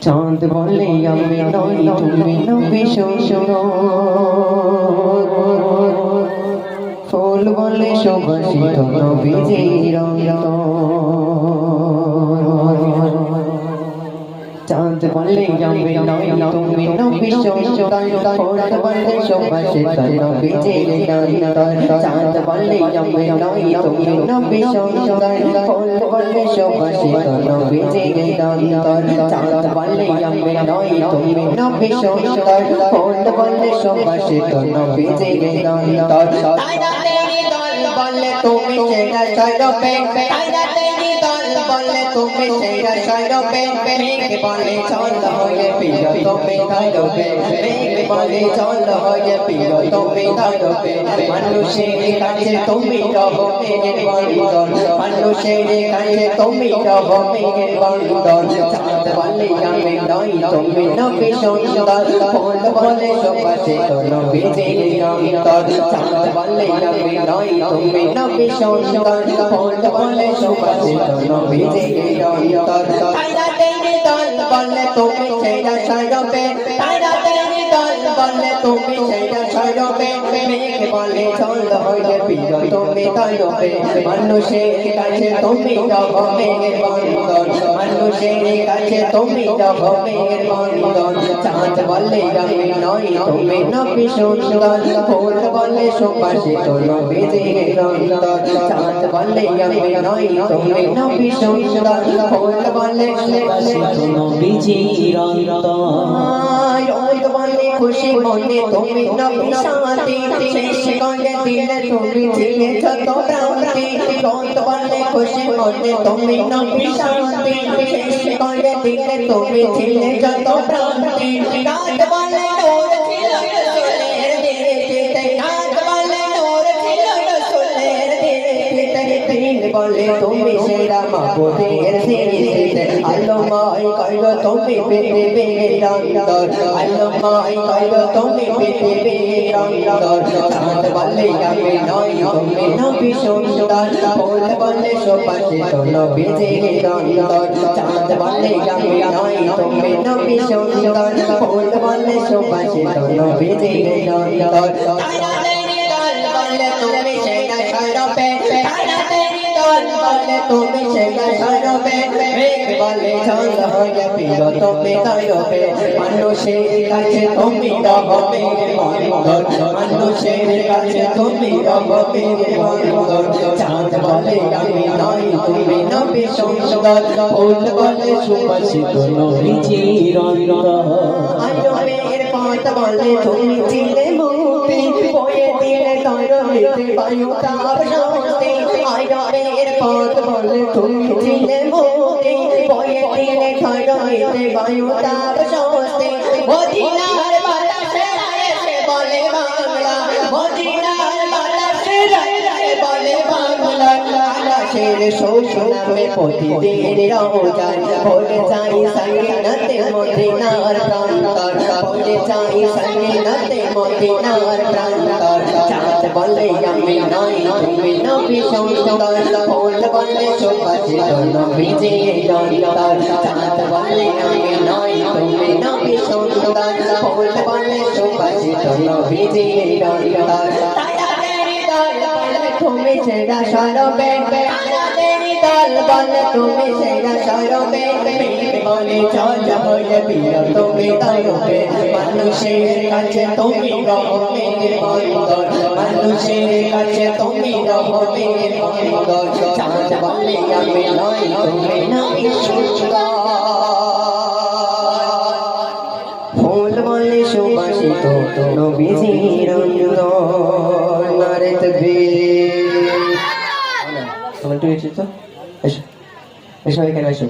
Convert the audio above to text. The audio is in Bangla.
চাঁদ বলে আমি নই তুমি নবী সুন্দর, ফুল বলে সুবাসিত নবীজির অন্তর। চাঁদ বলে আমি নই তুমি নবী সুন্দর, ফুল বলে সুবাসিত নবীজির অন্তর। চাঁদ বলে আমি নই তুমি নবী সুন্দর, ফুল বলে সুবাসিত নবীজির অন্তর। চাঁদ বলে আমি নই তুমি নবী সুন্দর, ফুল বলে সুবাসিত নবীজির অন্তর। তাইরা তেরি দল বলে তুমি সেরা সরবে, তাইরা তেরি দল বলে তুমি সেরা সরবে। মেঘ বলে চল হয়ে প্রিয় তুমি ধরবে, মেঘ বলে চল হয়ে প্রিয় তুমি ধরবে। মানুষের কাছে তুমি রব মেঘের বন্ধন, মানুষের কাছে তুমি রব মেঘের বন্ধন। চাঁদ বলে আমি নই তুমি নবী সুন্দর, ফুল বলে সুবাসিত নবীজির অন্তর। চাঁদ বলে আমি নই তুমি নবী সুন্দর, ফুল বলে সুবাসিত নবীজির অন্তর। তাইরা তেরি দল বলে তুমি সেরা সরবে, তাইরা তেরি দল বলে তুমি সেরা সরবে। মেঘ বলে চল হয়ে প্রিয় তুমি ধরবে, মানুষের কাছে তুমি রব মেঘের বন্ধন, মানুষের কাছে তুমি রব মেঘের বন্ধন। চাঁদ বলে আমি নই তুমি নবী সুন্দর, ফুল বলে সুবাসিত নবীজির অন্তর। চাঁদ বলে আমি নই তুমি নবী সুন্দর, ফুল বলে সুবাসিত নবীজির অন্তর। রোদ বলে খুশি মনে তুমি নবী শান্তি, শেষ করে দিলে তুমি ছিলে যত ভ্রান্তি। রোদ বলে খুশি মনে তুমি নবী শান্তি, শেষ করে দিলে তুমি ছিলে যত ভ্রান্তি। রাত বলে নূর ছিল রসুলের দিতে, রাত বলে নূর ছিল রসুলের দিতে। দিন বলে তুমি সেরা মাহবুবের দিতে, আলোময় কইরো তুমি পৃথিবীর অন্তর, আলোময় কইরো তুমি পৃথিবীর অন্তর। চাঁদ বলে আমি নই তুমি নবী সুন্দর, ফুল বলে সুবাসিত নবীজির অন্তর। চাঁদ বলে আমি নই তুমি নবী সুন্দর, ফুল বলে সুবাসিত নবীজির অন্তর। তাইরা তেরি দল বলে তুমি সেরা সরবে, তাইরা তেরি দল বলে তুমি সেরা সরবে। মেঘ বলে চল হয়ে প্রিয় তুমি ধরবে, মানুষের কাছে তুমি রব মেঘের বন্ধন, মানুষের কাছে তুমি রব মেঘের বন্ধন। চাঁদ বলে আমি নই তুমি নবী সুন্দর, ফুল বলে সুবাসিত নবীজির অন্তর। আয়নের পথ বলে তুমি ছিলে মুক্তি, বয়ে দিলে তরুণীতে বায়ু তাপ শান্তি। আয়নের পথ বলে তুমি ছিলে মুক্তি, বয়ে দিলে তরুণীতে বায়ু তাপ শান্তি। মদিনার বাতাসে এসে বলে বাংলা, মদিনার বাতাসে এসে বলে বাংলা। আকাশের শোষণে প্রতিদিন রোজান বলে চাই সঙ্গীনতে মদিনার প্রান্তর, বলে চাই সঙ্গীনতে মদিনার প্রান্তর। চাঁদ বলে আমি নই তুমি নবী সুন্দর, ফুল বলে সুবাসিত নবীজির অন্তর। চাঁদ বলে আমি নই তুমি নবী সুন্দর, ফুল বলে সুবাসিত নবীজির অন্তর। তাইরা তেরি দল বলে তুমি সেরা সরবে, তাইরা তেরি দল বলে তুমি সেরা সরবে। মেঘ বলে চল হয়ে প্রিয় তুমি ধরবে, মানুষের কাছে তুমি রব মেঘের বন্ধন, মানুষের কাছে তুমি রব মেঘের বন্ধন। চাঁদ বলে আমি নই তুমি নবী সুন্দর, ফুল বলে সুবাসিত নবীজির অন্তর। নারে তাকবীর। আমার তো এসো, এসো এসো এখানে এসো।